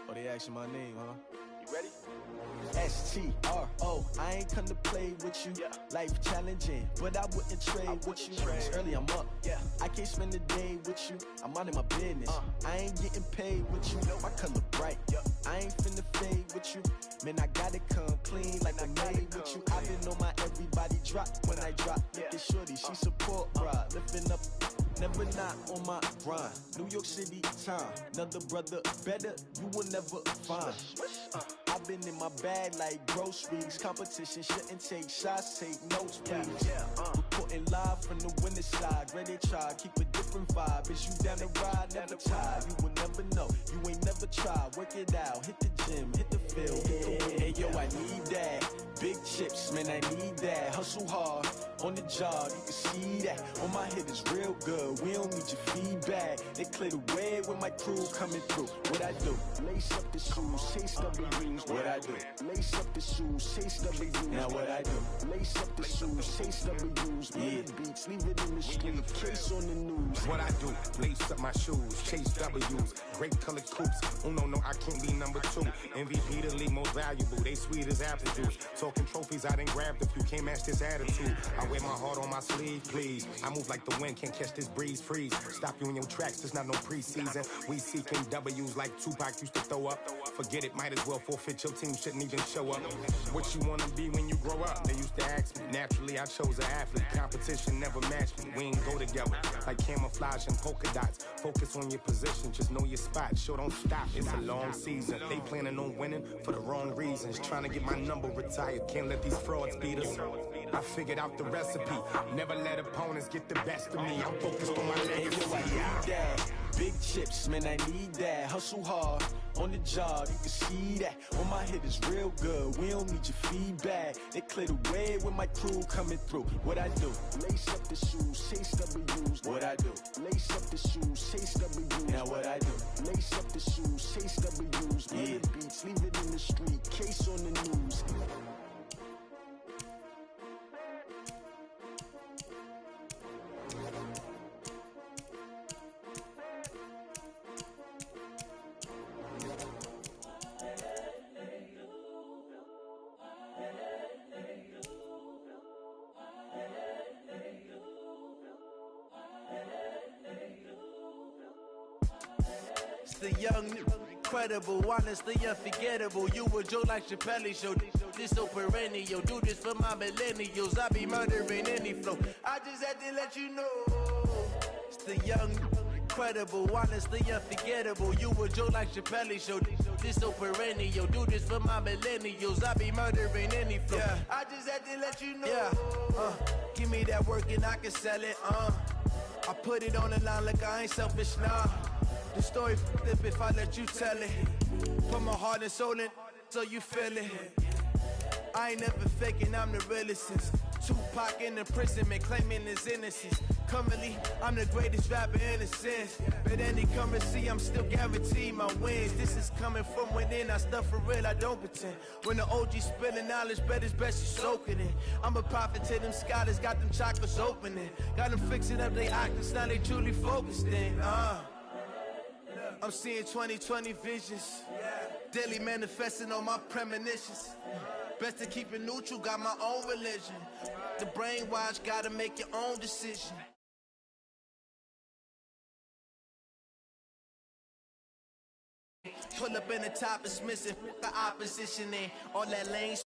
Oh, they asking my name, huh? You ready? S-T-R-O, I ain't come to play with you. Life challenging, but I wouldn't trade with you. It's early, I'm up. I can't spend a day with you. I'm out of my business. I ain't getting paid with you. My color bright. I ain't finna fade with you. Man, I gotta come clean like I made with you. I been on my everybody drop when I drop. Look at shorty, she support, bruh. Lifting up, never not on my grind. New York City time, another brother better, you will never find. I've been in my bag like groceries. Competition shouldn't take shots, take notes, please. Reporting live from the winning side. Ready to try, keep a different vibe. Is you down the ride, never tired. You will never know, you ain't never tried. Work it out, hit the gym, hit the field, hit the win. Hey yo, I need that. Big chips, man, I need that. Hustle hard, on the job, you can see that. On my hit is real good, we don't need your feedback. They clear the way with my crew coming through. What I do? Lace up the shoes, chase W's. What I do? Lace up the shoes, chase W's. Now what I do? Lace up the shoes, chase W's. Mid beats, leave it in the street, case on the news. What I do? Lace up my shoes, chase W's. Great colored coops. Oh no, I can't be number 2. MVP the league most valuable. They sweet as apple juice. Talking trophies, I done grabbed a few. Can't match this attitude. I wear my heart on my sleeve, please. I move like the wind, can't catch this breeze. Freeze. Stop you in your tracks, there's not no preseason. We seeking W's like Tupac used to throw up. Forget it, might as well forfeit. Your team shouldn't even show up. What you wanna be when you grow up? They used to ask me. Naturally, I chose an athlete. Competition never matched me. We ain't go together like camouflage and polka dots. Focus on your position, just know your spot. Sure, don't stop. It's a long season. They planning on winning for the wrong reasons. Trying to get my number retired. Can't let these frauds beat us. I figured out the recipe. Never let opponents get the best of me. I'm focused on my legacy. Hey, yo, I need that. Big chips, man, I need that. Hustle hard, on the job, you can see that. On my hit is real good, we don't need your feedback. They clear the way with my crew coming through. What I do? Lace up the shoes, chase W's. What I do? Lace up the shoes, chase W's. Now what I do? Lace up the shoes, chase W's. Mid beats, leave it in the street, case on the news. The young, incredible, honestly unforgettable. You a joke like Chappelle show. This so perennial. Do this for my millennials. I be murdering any flow. I just had to let you know. It's the young, incredible, honestly unforgettable. You a joke like Chappelle show. This so perennial. Do this for my millennials. I be murdering any flow. I just had to let you know. Give me that work and I can sell it. I put it on the line like I ain't selfish now. The story flip if I let you tell it. Put my heart and soul in so you feel it. I ain't never faking, I'm the realest since Tupac in the prison and claiming his innocence. Currently, I'm the greatest rapper in a sense. But any currency, I'm still guaranteed my wins. This is coming from within, I stuff for real, I don't pretend. When the OG spilling knowledge, bet it's best you soak it in. I'm a prophet to them scholars, got them chakras opening. Got them fixing up they octaves, now they truly focused in. I'm seeing 2020 visions. Daily manifesting on my premonitions. Best to keep it neutral, got my own religion. The brainwash, gotta make your own decision. Pull up in the top, it's missing the opposition in all that lane.